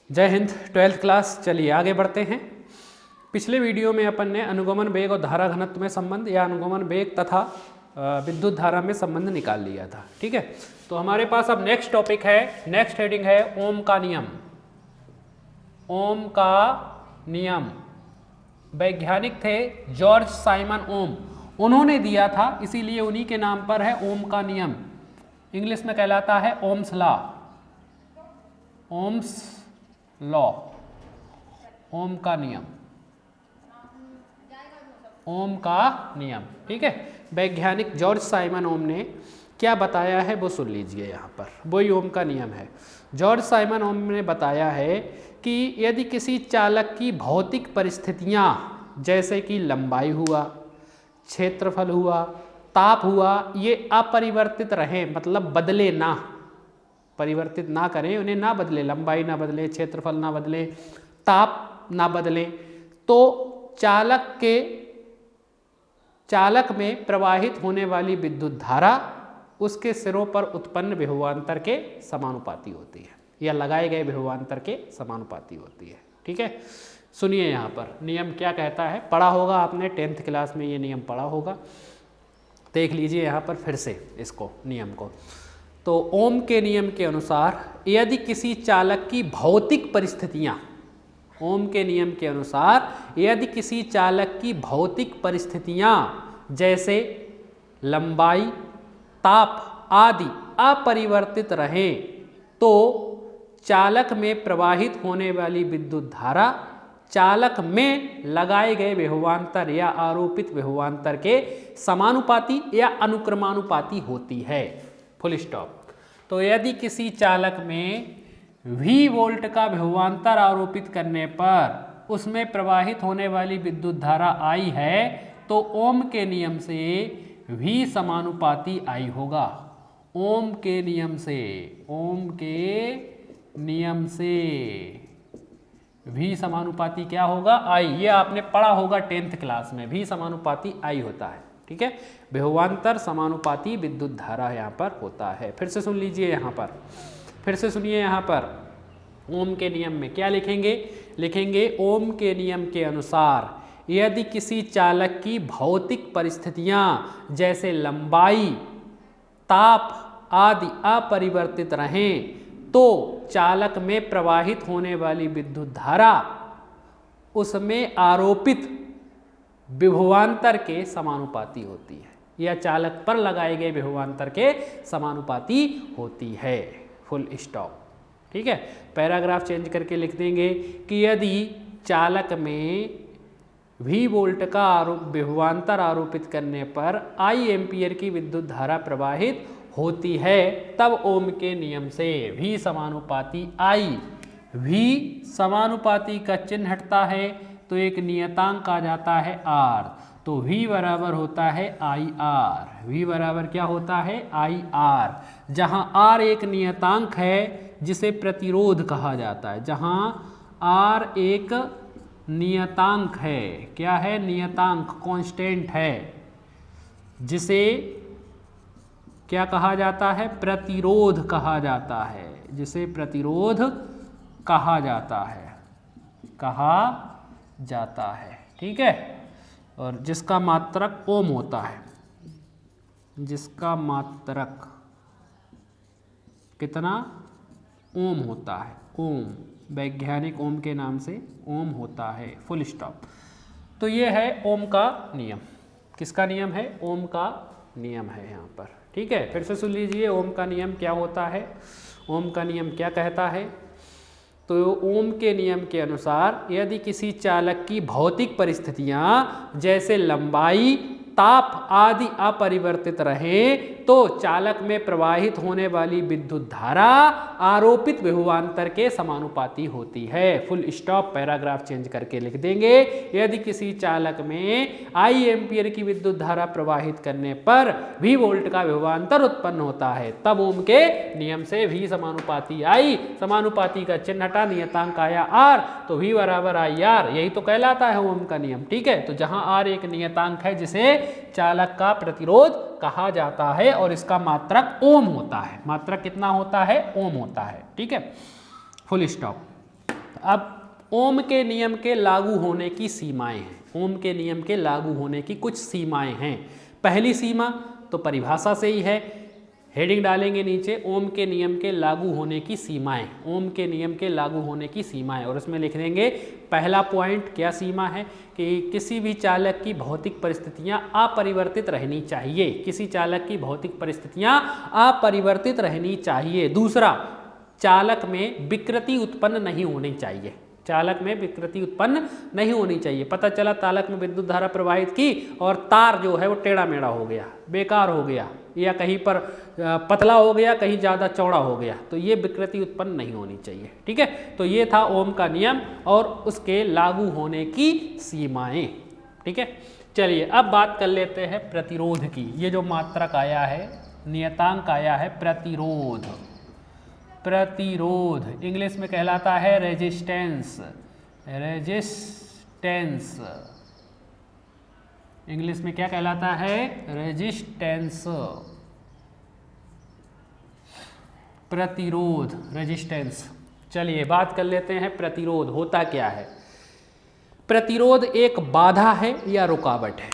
जय Hind. 12th class, चलिए आगे बढ़ते हैं। पिछले वीडियो में अपन ने अनुगमन वेग और धारा घनत्व में संबंध या अनुगमन वेग तथा विद्युत धारा में संबंध निकाल लिया था। ठीक है, तो हमारे पास अब नेक्स्ट टॉपिक है, नेक्स्ट हेडिंग है ओम का नियम। ओम का नियम वैज्ञानिक थे जॉर्ज साइमन ओम, उन्होंने दिया था, इसीलिए उन्हीं के नाम पर है ओम का नियम। इंग्लिश में कहलाता है ओम्स लॉ, ओम्स लॉ, ओम का नियम, ओम का नियम। ठीक है, वैज्ञानिक जॉर्ज साइमन ओम ने क्या बताया है वो सुन लीजिए। यहाँ पर वही ओम का नियम है। जॉर्ज साइमन ओम ने बताया है कि यदि किसी चालक की भौतिक परिस्थितियाँ जैसे कि लंबाई हुआ, क्षेत्रफल हुआ, ताप हुआ, ये अपरिवर्तित रहें, मतलब बदले ना, परिवर्तित ना करें, उन्हें ना बदले, लंबाई ना बदले, क्षेत्रफल ना बदले, ताप ना बदले, तो चालक में प्रवाहित होने वाली विद्युत धारा उसके सिरों पर उत्पन्न विभवांतर के समानुपाती होती है, या लगाए गए विभवांतर के समानुपाती होती है। ठीक है, सुनिए यहाँ पर नियम क्या कहता है। पढ़ा होगा आपने 10th क्लास में, ये नियम पढ़ा होगा, देख लीजिए यहाँ पर फिर से इसको, नियम को। तो ओम के नियम के अनुसार यदि किसी चालक की भौतिक परिस्थितियाँ, ओम के नियम के अनुसार यदि किसी चालक की भौतिक परिस्थितियाँ जैसे लंबाई, ताप आदि अपरिवर्तित रहें, तो चालक में प्रवाहित होने वाली विद्युत धारा चालक में लगाए गए विभवांतर या आरोपित विभवांतर के समानुपाती या अनुक्रमानुपाती होती है। Full stop. तो यदि किसी चालक में V वोल्ट का विभवांतर आरोपित करने पर उसमें प्रवाहित होने वाली विद्युत धारा I है, तो ओम के नियम से V समानुपाती I होगा। ओम के नियम से, ओम के नियम से V समानुपाती क्या होगा? I। ये आपने पढ़ा होगा 10th क्लास में, V समानुपाती I होता है। ठीक है, विभवांतर समानुपाती विद्युत धारा यहाँ पर होता है। फिर से सुन लीजिए यहाँ पर, फिर से सुनिए यहाँ पर ओम के नियम में क्या लिखेंगे। लिखेंगे ओम के नियम के अनुसार यदि किसी चालक की भौतिक परिस्थितियाँ जैसे लंबाई, ताप आदि अपरिवर्तित रहें, तो चालक में प्रवाहित होने वाली विद्युत धारा उसमें आरोपित विभवांतर के समानुपाती होती है, या चालक पर लगाए गए विभवांतर के समानुपाती होती है। Full stop. ठीक है, पैराग्राफ चेंज करके लिख देंगे कि यदि चालक में V वोल्ट का विभवांतर आरोपित करने पर I एम्पियर की विद्युत धारा प्रवाहित होती है, तब ओम के नियम से V समानुपाती I, V समानुपाती का चिन्ह हटता है तो एक नियतांक आ जाता है R, तो V बराबर होता है IR। V बराबर क्या होता है? IR। जहाँ R एक नियतांक है जिसे प्रतिरोध कहा जाता है, जहाँ R एक नियतांक है, क्या है? नियतांक, कांस्टेंट है, जिसे क्या कहा जाता है? प्रतिरोध कहा जाता है, जिसे प्रतिरोध कहा जाता है, कहा जाता है। ठीक है, और जिसका मात्रक ओम होता है, जिसका मात्रक कितना? ओम होता है। ओम, वैज्ञानिक ओम के नाम से ओम होता है। Full stop. तो ये है ओम का नियम। किसका नियम है? ओम का नियम है यहाँ पर। ठीक है, फिर से सुन लीजिए ओम का नियम क्या होता है। ओम का नियम क्या कहता है? तो ओम के नियम के अनुसार यदि किसी चालक की भौतिक परिस्थितियाँ जैसे लंबाई, ताप आदि अपरिवर्तित रहें, तो चालक में प्रवाहित होने वाली विद्युत धारा आरोपित विभवांतर के समानुपाती होती है। Full stop. पैराग्राफ चेंज करके लिख देंगे यदि किसी चालक में I एम्पियर की विद्युत धारा प्रवाहित करने पर V वोल्ट का विभवांतर उत्पन्न होता है, तब ओम के नियम से V समानुपाती I, समानुपाती का चिन्ह हटा, नियतांक आया R, तो V बराबर IR। यही तो कहलाता है ओम का नियम। ठीक है, तो जहां R एक नियतांक है जिसे चालक का प्रतिरोध कहा जाता है और इसका मात्रक ओम होता है। मात्रक कितना होता है? ओम होता है। ठीक है, फुल स्टॉप। अब ओम के नियम के लागू होने की सीमाएं हैं। ओम के नियम के लागू होने की कुछ सीमाएं हैं। पहली सीमा तो परिभाषा से ही है, हेडिंग डालेंगे नीचे ओम के नियम के लागू होने की सीमाएं, ओम के नियम के लागू होने की सीमाएं, और उसमें लिख देंगे पहला पॉइंट क्या सीमा है कि किसी भी चालक की भौतिक परिस्थितियां अपरिवर्तित रहनी चाहिए, किसी चालक की भौतिक परिस्थितियां अपरिवर्तित रहनी चाहिए। दूसरा, चालक में विकृति उत्पन्न नहीं होनी चाहिए, चालक में विकृति उत्पन्न नहीं होनी चाहिए। पता चला चालक में विद्युत धारा प्रवाहित की और तार जो है वो टेढ़ा मेढ़ा हो गया, बेकार हो गया, या कहीं पर पतला हो गया, कहीं ज़्यादा चौड़ा हो गया, तो ये विकृति उत्पन्न नहीं होनी चाहिए। ठीक है, तो ये था ओम का नियम और उसके लागू होने की सीमाएं। ठीक है, चलिए अब बात कर लेते हैं प्रतिरोध की। ये जो मात्रक आया है, नियतांक आया है प्रतिरोध, प्रतिरोध इंग्लिश में कहलाता है रेजिस्टेंस, रेजिस्टेंस इंग्लिश में क्या कहलाता है? रेजिस्टेंस, प्रतिरोध, रेजिस्टेंस। चलिए बात कर लेते हैं प्रतिरोध होता क्या है। प्रतिरोध एक बाधा है या रुकावट है।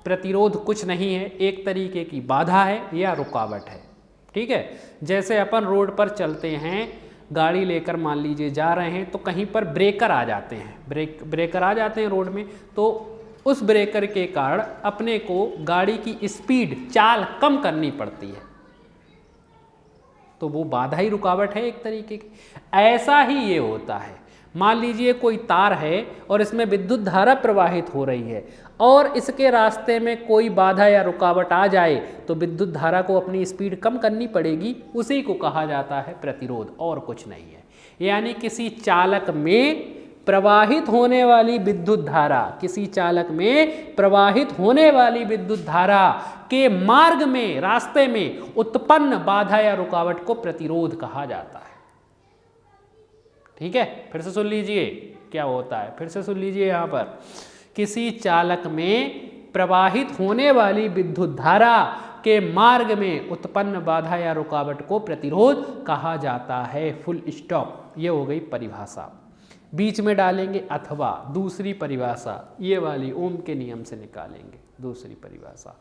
प्रतिरोध कुछ नहीं है, एक तरीके की बाधा है या रुकावट है। ठीक है, जैसे अपन रोड पर चलते हैं, गाड़ी लेकर मान लीजिए जा रहे हैं, तो कहीं पर ब्रेकर आ जाते हैं, ब्रेकर आ जाते हैं रोड में, तो उस ब्रेकर के कारण अपने को गाड़ी की स्पीड, चाल कम करनी पड़ती है, तो वो बाधा ही रुकावट है एक तरीके की। ऐसा ही ये होता है, मान लीजिए कोई तार है और इसमें विद्युत धारा प्रवाहित हो रही है और इसके रास्ते में कोई बाधा या रुकावट आ जाए तो विद्युत धारा को अपनी स्पीड कम करनी पड़ेगी, उसी को कहा जाता है प्रतिरोध, और कुछ नहीं है। यानी किसी चालक में प्रवाहित होने वाली विद्युत धारा, किसी चालक में प्रवाहित होने वाली विद्युत धारा के मार्ग में, रास्ते में उत्पन्न बाधा या रुकावट को प्रतिरोध कहा जाता है। ठीक है, फिर से सुन लीजिए क्या होता है, फिर से सुन लीजिए। यहाँ पर किसी चालक में प्रवाहित होने वाली विद्युत धारा के मार्ग में उत्पन्न बाधा या रुकावट को प्रतिरोध कहा जाता है। Full stop. ये हो गई परिभाषा। बीच में डालेंगे अथवा दूसरी परिभाषा, ये वाली ओम के नियम से निकालेंगे। दूसरी परिभाषा,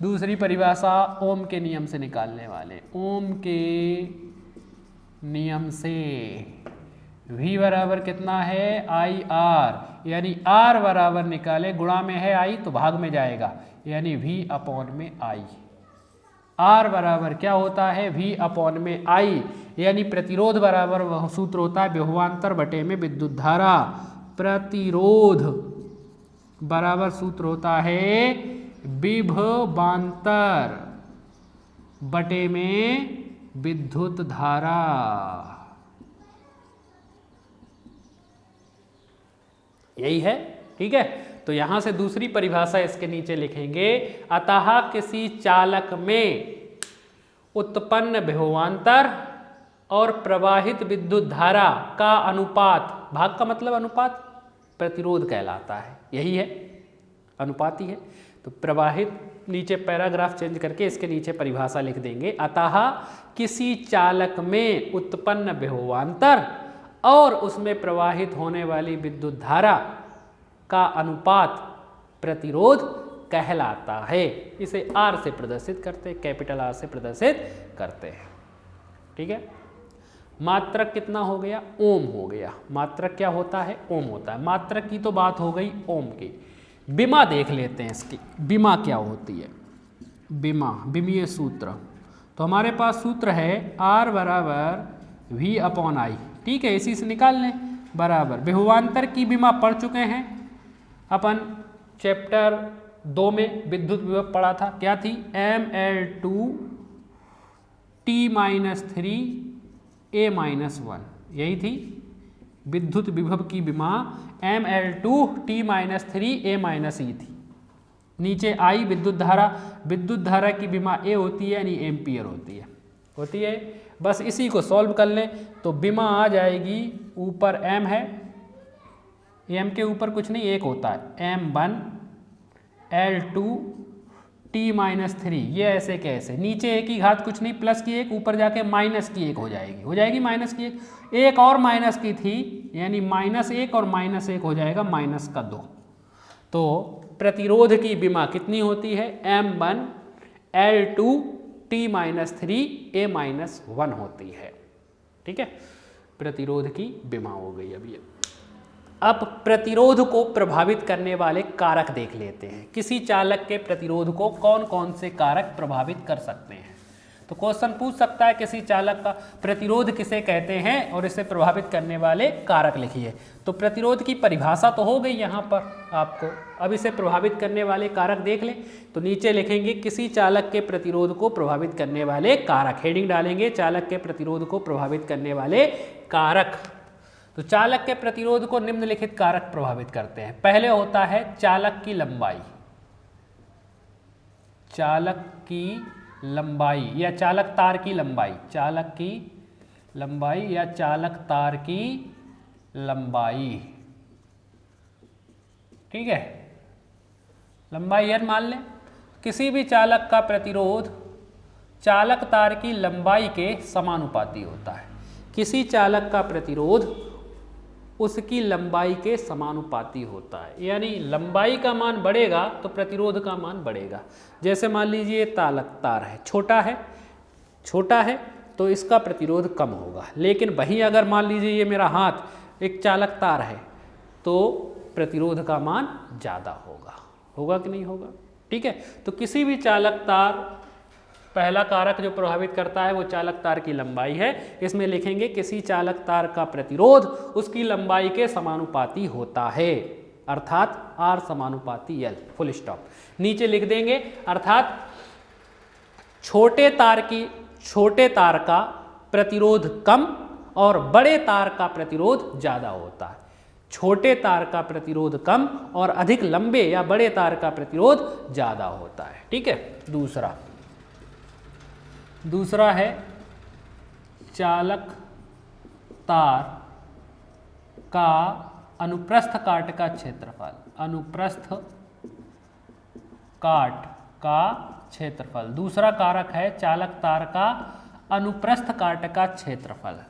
दूसरी परिभाषा ओम के नियम से निकालने वाले। ओम के नियम से V बराबर कितना है? आई आर, यानी R बराबर निकाले, गुणा में है I तो भाग में जाएगा, यानी V अपॉन में I। R बराबर क्या होता है? V अपॉन में I, यानी प्रतिरोध बराबर वह सूत्र होता है विभवांतर बटे में विद्युत धारा। प्रतिरोध बराबर सूत्र होता है विभवांतर बटे में विद्युत धारा। यही है। ठीक है, तो यहां से दूसरी परिभाषा इसके नीचे लिखेंगे, अतः किसी चालक में उत्पन्न विभवांतर और प्रवाहित विद्युत धारा का अनुपात, भाग का मतलब अनुपात, प्रतिरोध कहलाता है। यही है, अनुपाती है। तो प्रवाहित, नीचे पैराग्राफ चेंज करके इसके नीचे परिभाषा लिख देंगे, अतः किसी चालक में उत्पन्न विभवांतर और उसमें प्रवाहित होने वाली विद्युत धारा का अनुपात प्रतिरोध कहलाता है। इसे R से प्रदर्शित करते हैं, कैपिटल R से प्रदर्शित करते हैं। ठीक है, मात्रक कितना हो गया? ओम हो गया। मात्रक क्या होता है? ओम होता है। मात्रक की तो बात हो गई ओम की। विमा देख लेते हैं इसकी, विमा क्या होती है? विमा, विमीय सूत्र। तो हमारे पास सूत्र है R बराबर V अपॉन I। ठीक है, इसी से निकाल लें। बराबर विभवांतर की विमा पढ़ चुके हैं अपन, चैप्टर 2 में विद्युत विभव पढ़ा था। क्या थी? ML2 T-3 A-1, यही थी विद्युत विभव की विमा। ML2 T-3 A-E थी। नीचे I विद्युत धारा, विद्युत धारा की विमा A होती है, यानी एम्पियर होती है। बस इसी को सॉल्व कर लें तो विमा आ जाएगी, ऊपर M है, M के ऊपर कुछ नहीं, एक होता है M1 L2 T-3, ये ऐसे कैसे, नीचे एक की घात कुछ नहीं, प्लस की एक, ऊपर जाके माइनस की एक हो जाएगी माइनस की एक और माइनस की थी, यानी -1 और -1 हो जाएगा -2। तो प्रतिरोध की विमा कितनी होती है, M1 L2 T-3 A-1 होती है। ठीक है, प्रतिरोध की विमा हो गई। अब प्रतिरोध को प्रभावित करने वाले कारक देख लेते हैं। किसी चालक के प्रतिरोध को कौन कौन से कारक प्रभावित कर सकते हैं। तो क्वेश्चन पूछ सकता है किसी चालक का प्रतिरोध किसे कहते हैं और इसे प्रभावित करने वाले कारक लिखिए। तो प्रतिरोध की परिभाषा तो हो गई यहाँ पर आपको। अब इसे प्रभावित करने वाले कारक देख लें, तो नीचे लिखेंगे किसी चालक के प्रतिरोध को प्रभावित करने वाले कारक, हेडिंग डालेंगे चालक के प्रतिरोध को प्रभावित करने वाले कारक। तो चालक के प्रतिरोध को निम्नलिखित कारक प्रभावित करते हैं। पहले होता है चालक की लंबाई, चालक की लंबाई या चालक तार की लंबाई, चालक की लंबाई या चालक तार की लंबाई। ठीक है, लंबाई यार मान लें किसी भी चालक का प्रतिरोध चालक तार की लंबाई के समानुपाती होता है। किसी चालक का प्रतिरोध उसकी लंबाई के समानुपाती होता है, यानी लंबाई का मान बढ़ेगा तो प्रतिरोध का मान बढ़ेगा। जैसे मान लीजिए चालक तार है, छोटा है तो इसका प्रतिरोध कम होगा, लेकिन वहीं अगर मान लीजिए ये मेरा हाथ एक चालक तार है तो प्रतिरोध का मान ज़्यादा होगा कि नहीं होगा। ठीक है, तो किसी भी चालक तार, पहला कारक जो प्रभावित करता है वो चालक तार की लंबाई है। इसमें लिखेंगे किसी चालक तार का प्रतिरोध उसकी लंबाई के समानुपाती होता है, अर्थात R समानुपाती L, फुल स्टॉप। नीचे लिख देंगे अर्थात छोटे तार का प्रतिरोध कम और बड़े तार का प्रतिरोध ज़्यादा होता है। छोटे तार का प्रतिरोध कम और अधिक लंबे या बड़े तार का प्रतिरोध ज़्यादा होता है। ठीक है, दूसरा है चालक तार का अनुप्रस्थ काट का क्षेत्रफल, अनुप्रस्थ काट का क्षेत्रफल। दूसरा कारक है चालक तार का अनुप्रस्थ काट का क्षेत्रफल।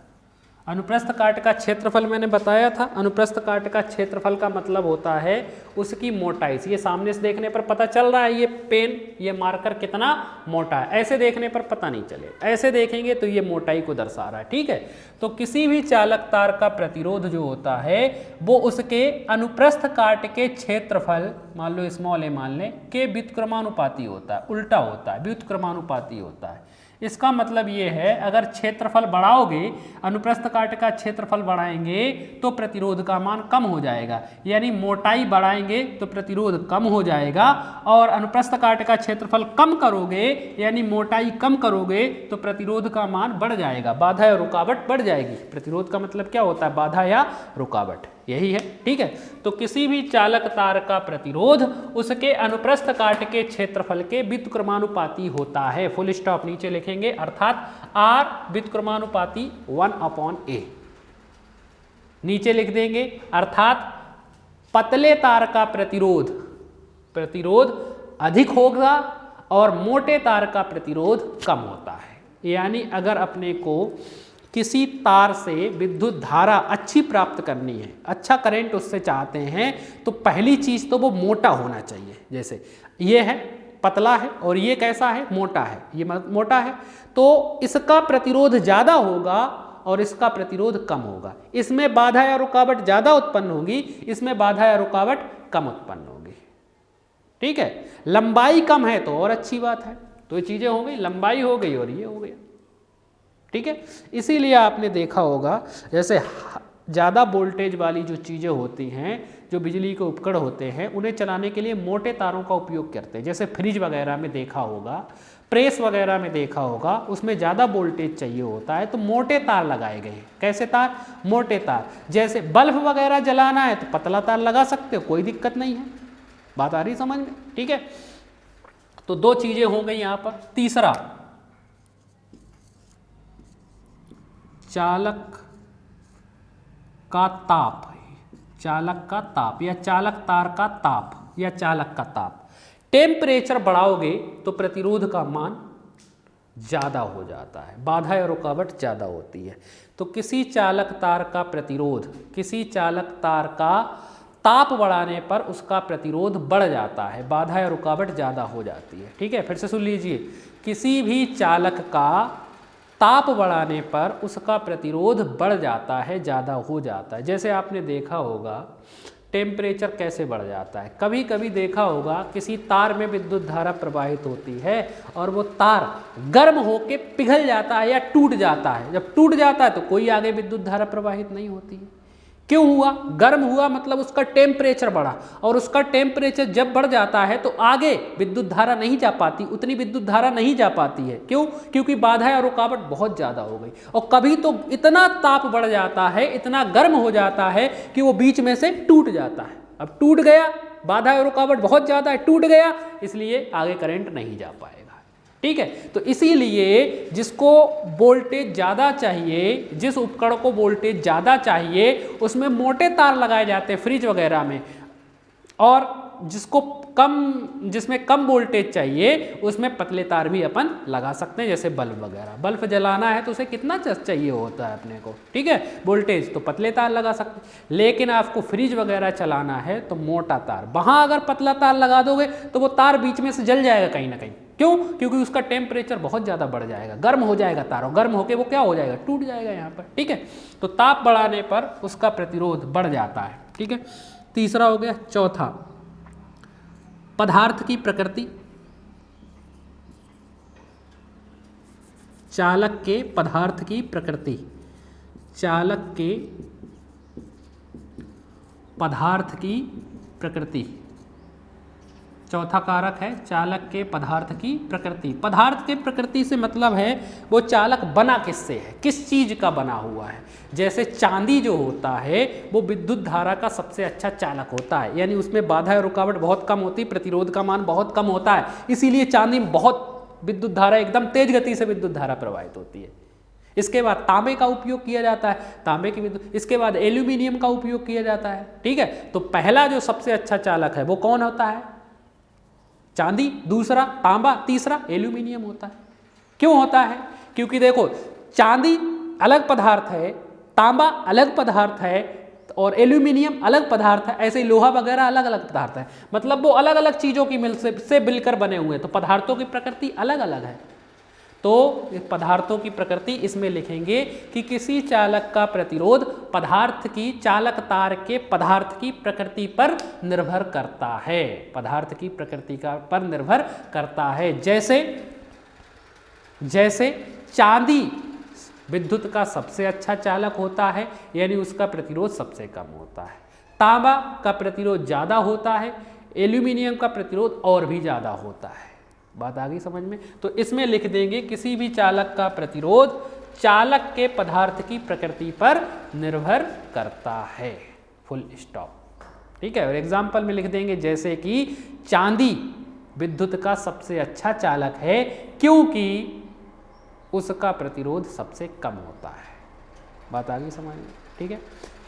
अनुप्रस्थ काट का क्षेत्रफल मैंने बताया था। अनुप्रस्थ काट का क्षेत्रफल का मतलब होता है उसकी मोटाई। ये सामने से देखने पर पता चल रहा है ये पेन, ये मार्कर कितना मोटा है, ऐसे देखने पर पता नहीं चले, ऐसे देखेंगे तो ये मोटाई को दर्शा रहा है। ठीक है, तो किसी भी चालक तार का प्रतिरोध जो होता है वो उसके अनुप्रस्थ काट के क्षेत्रफल, मान लो स्मॉल ए मान लें, के व्युत्क्रमानुपाती होता है, उल्टा होता है, व्युत्क्रमानुपाती होता है। इसका मतलब ये है अगर क्षेत्रफल बढ़ाओगे, अनुप्रस्थ काट का क्षेत्रफल बढ़ाएंगे तो प्रतिरोध का मान कम हो जाएगा, यानी मोटाई बढ़ाएंगे तो प्रतिरोध कम हो जाएगा, और अनुप्रस्थ काट का क्षेत्रफल कम करोगे यानी मोटाई कम करोगे तो प्रतिरोध का मान बढ़ जाएगा, बाधा या रुकावट बढ़ जाएगी। प्रतिरोध का मतलब क्या होता है, बाधा या रुकावट, यही है। ठीक है, तो किसी भी चालक तार का प्रतिरोध उसके अनुप्रस्थ काट के क्षेत्रफल के व्युत्क्रमानुपाती होता है, फुल स्टॉप। नीचे लिखेंगे अर्थात R व्युत्क्रमानुपाती 1/A। नीचे लिख देंगे अर्थात पतले तार का प्रतिरोध अधिक होगा और मोटे तार का प्रतिरोध कम होता है। यानी अगर अपने को किसी तार से विद्युत धारा अच्छी प्राप्त करनी है, अच्छा करंट उससे चाहते हैं, तो पहली चीज तो वो मोटा होना चाहिए। जैसे ये है पतला है और ये कैसा है, मोटा है, ये मोटा है, तो इसका प्रतिरोध ज़्यादा होगा और इसका प्रतिरोध कम होगा। इसमें बाधा या रुकावट ज़्यादा उत्पन्न होगी, इसमें बाधा या रुकावट कम उत्पन्न होगी। ठीक है, लंबाई कम है तो और अच्छी बात है। तो ये चीज़ें हो गई, लंबाई हो गई और ये हो गया। ठीक है, इसीलिए आपने देखा होगा जैसे ज़्यादा वोल्टेज वाली जो चीज़ें होती हैं, जो बिजली के उपकरण होते हैं, उन्हें चलाने के लिए मोटे तारों का उपयोग करते हैं। जैसे फ्रिज वगैरह में देखा होगा, प्रेस वगैरह में देखा होगा, उसमें ज़्यादा वोल्टेज चाहिए होता है तो मोटे तार लगाए गए हैं। कैसे तार, मोटे तार। जैसे बल्ब वगैरह जलाना है तो पतला तार लगा सकते हो, कोई दिक्कत नहीं है। बात आ रही समझ में। ठीक है, तो दो चीज़ें हो गई यहाँ पर। तीसरा, चालक का ताप, चालक का ताप या चालक तार का ताप या चालक का ताप। टेम्परेचर बढ़ाओगे तो प्रतिरोध का मान ज़्यादा हो जाता है, बाधा या रुकावट ज़्यादा होती है। तो किसी चालक तार का प्रतिरोध, किसी चालक तार का ताप बढ़ाने पर उसका प्रतिरोध बढ़ जाता है, बाधा या रुकावट ज़्यादा हो जाती है। ठीक है, फिर से सुन लीजिए, किसी भी चालक का ताप बढ़ाने पर उसका प्रतिरोध बढ़ जाता है, ज़्यादा हो जाता है। जैसे आपने देखा होगा टेम्परेचर कैसे बढ़ जाता है, कभी कभी देखा होगा किसी तार में विद्युत धारा प्रवाहित होती है और वो तार गर्म होके पिघल जाता है या टूट जाता है। जब टूट जाता है तो कोई आगे विद्युत धारा प्रवाहित नहीं होती है। क्यों हुआ? गर्म हुआ, मतलब उसका टेम्परेचर बढ़ा, और उसका टेम्परेचर जब बढ़ जाता है तो आगे विद्युत धारा नहीं जा पाती, उतनी विद्युत धारा नहीं जा पाती है। क्यों? क्योंकि बाधा या रुकावट बहुत ज़्यादा हो गई। और कभी तो इतना ताप बढ़ जाता है, इतना गर्म हो जाता है कि वो बीच में से टूट जाता है। अब टूट गया, बाधा या रुकावट बहुत ज़्यादा है, टूट गया, इसलिए आगे करंट नहीं जा पाएगा। ठीक है, तो इसीलिए जिसको वोल्टेज ज़्यादा चाहिए, जिस उपकरण को वोल्टेज ज़्यादा चाहिए उसमें मोटे तार लगाए जाते हैं फ्रिज वगैरह में, और जिसमें कम वोल्टेज चाहिए उसमें पतले तार भी अपन लगा सकते हैं, जैसे बल्ब वगैरह। बल्ब जलाना है तो उसे कितना चाहिए होता है अपने को, ठीक है, वोल्टेज, तो पतले तार लगा सकते हैं। लेकिन आपको फ्रिज वगैरह चलाना है तो मोटा तार, वहाँ अगर पतला तार लगा दोगे तो वो तार बीच में से जल जाएगा कहीं ना कहीं। क्यों? क्योंकि उसका टेम्परेचर बहुत ज़्यादा बढ़ जाएगा, गर्म हो जाएगा तार, और गर्म होकर वो क्या हो जाएगा, टूट जाएगा यहाँ पर। ठीक है, तो ताप बढ़ाने पर उसका प्रतिरोध बढ़ जाता है। ठीक है, तीसरा हो गया। चौथा, पदार्थ की प्रकृति, चालक के पदार्थ की प्रकृति, चालक के पदार्थ की प्रकृति, चौथा कारक है चालक के पदार्थ की प्रकृति। पदार्थ के प्रकृति से मतलब है वो चालक बना किससे है, किस चीज का बना हुआ है। जैसे चांदी जो होता है वो विद्युत धारा का सबसे अच्छा चालक होता है, यानी उसमें बाधा और रुकावट बहुत कम होती है, प्रतिरोध का मान बहुत कम होता है, इसीलिए चांदी में बहुत विद्युत धारा, एकदम तेज गति से विद्युत धारा प्रवाहित होती है। इसके बाद तांबे का उपयोग किया जाता है, तांबे की विद्युत। इसके बाद एल्यूमिनियम का उपयोग किया जाता है। ठीक है, तो पहला जो सबसे अच्छा चालक है वो कौन होता है, चांदी, दूसरा तांबा, तीसरा एल्यूमिनियम होता है। क्यों होता है? क्योंकि देखो चांदी अलग पदार्थ है, तांबा अलग पदार्थ है, और एल्यूमिनियम अलग पदार्थ है, ऐसे ही लोहा वगैरह अलग अलग पदार्थ है। मतलब वो अलग अलग चीज़ों की मिल से मिलकर बने हुए हैं, तो पदार्थों की प्रकृति अलग अलग है। तो पदार्थों की प्रकृति इसमें लिखेंगे कि किसी चालक का प्रतिरोध पदार्थ की, चालक तार के पदार्थ की प्रकृति पर निर्भर करता है, पदार्थ की प्रकृति का पर निर्भर करता है। जैसे चांदी विद्युत का सबसे अच्छा चालक होता है, यानी उसका प्रतिरोध सबसे कम होता है। तांबा का प्रतिरोध ज़्यादा होता है, एल्यूमिनियम का प्रतिरोध और भी ज़्यादा होता है। बात आ गई समझ में? तो इसमें लिख देंगे किसी भी चालक का प्रतिरोध चालक के पदार्थ की प्रकृति पर निर्भर करता है, फुल स्टॉप। ठीक है, और एग्जाम्पल में लिख देंगे जैसे कि चांदी विद्युत का सबसे अच्छा चालक है क्योंकि उसका प्रतिरोध सबसे कम होता है। बात आ गई समझ में? ठीक है,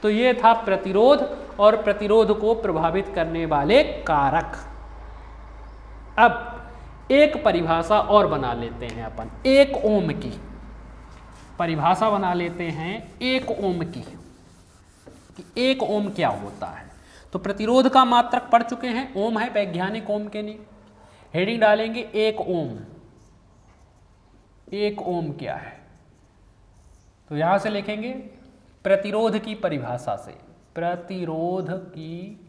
तो ये था प्रतिरोध और प्रतिरोध को प्रभावित करने वाले कारक। अब एक परिभाषा और बना लेते हैं अपन, एक ओम की परिभाषा बना लेते हैं, एक ओम की, कि एक ओम क्या होता है। तो प्रतिरोध का मात्रक पढ़ चुके हैं, ओम है वैज्ञानिक ओम के लिए। हेडिंग डालेंगे एक ओम। एक ओम क्या है, तो यहां से लिखेंगे प्रतिरोध की परिभाषा से, प्रतिरोध की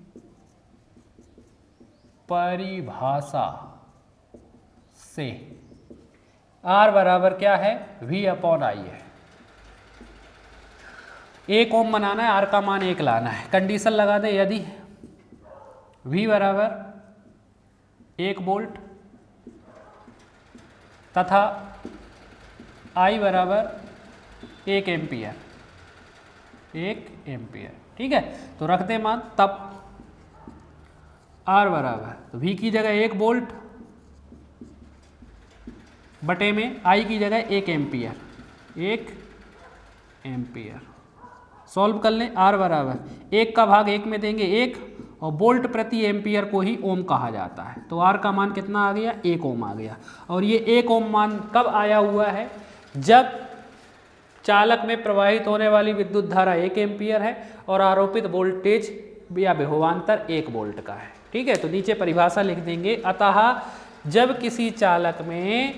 परिभाषा से R बराबर क्या है, V/I है। एक ओम बनाना है, R का मान 1 लाना है। कंडीशन लगा दे, यदि V बराबर 1 वोल्ट तथा I बराबर 1 एम्पियर, 1 एम्पियर। ठीक है, तो रख दे मान, तब R बराबर, तो V की जगह 1 वोल्ट बटे में I की जगह 1 एम्पियर, 1 एम्पियर। सॉल्व कर लें, R बराबर 1 का भाग 1 में देंगे 1, और वोल्ट प्रति एम्पियर को ही ओम कहा जाता है। तो R का मान कितना आ गया, 1 ओम आ गया। और ये 1 ओम मान कब आया हुआ है, जब चालक में प्रवाहित होने वाली विद्युत धारा 1 एम्पियर है और आरोपित वोल्टेज या विभवांतर 1 वोल्ट का है। ठीक है, तो नीचे परिभाषा लिख देंगे, अतः जब किसी चालक में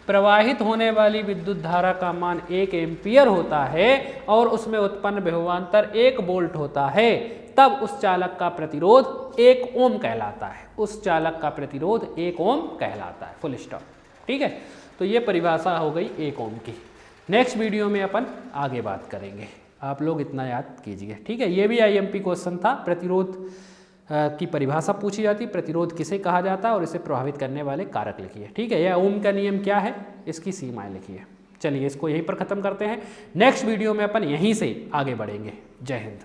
प्रवाहित होने वाली विद्युत धारा का मान 1 एम्पियर होता है और उसमें उत्पन्न विभवांतर 1 वोल्ट होता है, तब उस चालक का प्रतिरोध 1 ओम कहलाता है। उस चालक का प्रतिरोध 1 ओम कहलाता है, फुल स्टॉप। ठीक है, तो ये परिभाषा हो गई 1 ओम की। नेक्स्ट वीडियो में अपन आगे बात करेंगे, आप लोग इतना याद कीजिए। ठीक है, ये भी IMP क्वेश्चन था, प्रतिरोध की परिभाषा पूछी जाती, प्रतिरोध किसे कहा जाता है और इसे प्रभावित करने वाले कारक लिखिए। ठीक है, यह ओम का नियम क्या है, इसकी सीमाएं लिखिए। चलिए इसको यहीं पर ख़त्म करते हैं, नेक्स्ट वीडियो में अपन यहीं से आगे बढ़ेंगे। जय हिंद।